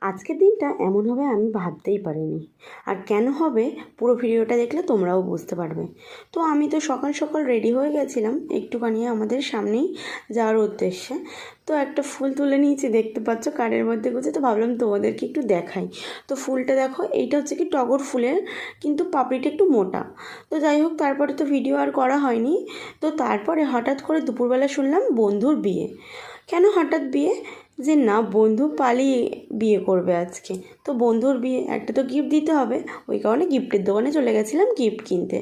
আজকের দিনটা এমন হবে আমি ভাবতেই পারিনি। আর কেন হবে পুরো ভিডিওটা দেখলে তোমরাও বুঝতে পারবে। তো আমি তো সকাল সকাল রেডি হয়ে গেছিলাম একটুখানি আমাদের সামনেই যাওয়ার উদ্দেশ্যে। তো একটা ফুল তুলে নিয়েছি, দেখতে পাচ্ছ কারের মধ্যে গুছে। তো ভাবলাম তোমাদেরকে একটু দেখাই। তো ফুলটা দেখো, এইটা হচ্ছে কি টগর ফুলের, কিন্তু পাপড়িটা একটু মোটা। তো যাই হোক, তারপরে তো ভিডিও আর করা হয়নি। তো তারপরে হঠাৎ করে দুপুরবেলা শুনলাম বন্ধুর বিয়ে। কেন হঠাৎ বিয়ে? যে না, বন্ধু পালিয়ে বিয়ে করবে আজকে। তো বন্ধুর বিয়ে, একটা তো গিফট দিতে হবে। ওই কারণে গিফটের দোকানে চলে গেছিলাম গিফট কিনতে।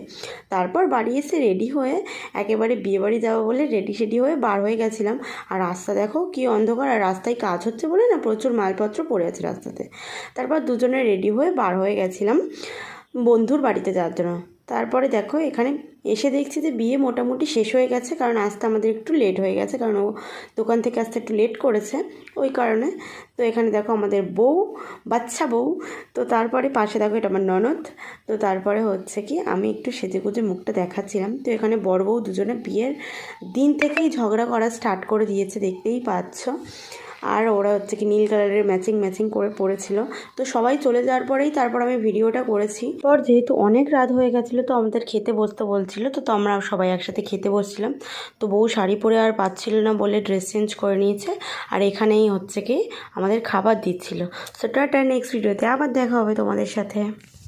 তারপর বাড়ি এসে রেডি হয়ে একেবারে বিয়েবাড়ি যাবো বলে রেডি হয়ে বার হয়ে গেছিলাম। আর রাস্তা দেখো কি অন্ধকার, আর রাস্তায় কাজ হচ্ছে বলে না প্রচুর মালপত্র পড়ে আছে রাস্তাতে। তারপর দুজনে রেডি হয়ে বার হয়ে গেছিলাম বন্ধুর বাড়িতে যাওয়ার জন্য। তারপরে দেখো এখানে এসে দেখছি যে বিয়ে মোটামুটি শেষ হয়ে গেছে, কারণ আসতে আমাদের একটু লেট হয়ে গেছে, কারণ ও দোকান থেকে আসতে একটু লেট করেছে ওই কারণে। তো এখানে দেখো আমাদের বউ, বাচ্চা বউ। তো তারপরে পাশে দেখো এটা আমার ননদ। তো তারপরে হচ্ছে কি আমি একটু সেজেগুজে মুখটা দেখাচ্ছিলাম। তো এখানে বড় বউ দুজনে বিয়ের দিন থেকেই ঝগড়া করা স্টার্ট করে দিয়েছে, দেখতেই পাচ্ছ। আর ওরা হচ্ছে কি নীল কালারের ম্যাচিং করে পড়েছিল। তো সবাই চলে যাওয়ার পরেই তারপর আমি ভিডিওটা করেছি। পর যেহেতু অনেক রাত হয়ে গেছিলো, তো আমাদের খেতে বসতে বলছিলো। তো আমরা সবাই একসাথে খেতে বসছিলাম। তো বউ শাড়ি পরে আর পাচ্ছিল না বলে ড্রেস চেঞ্জ করে নিয়েছে। আর এখানেই হচ্ছে কি আমাদের খাবার দিচ্ছিলো। সো টাটা, নেক্সট ভিডিওতে আবার দেখা হবে তোমাদের সাথে।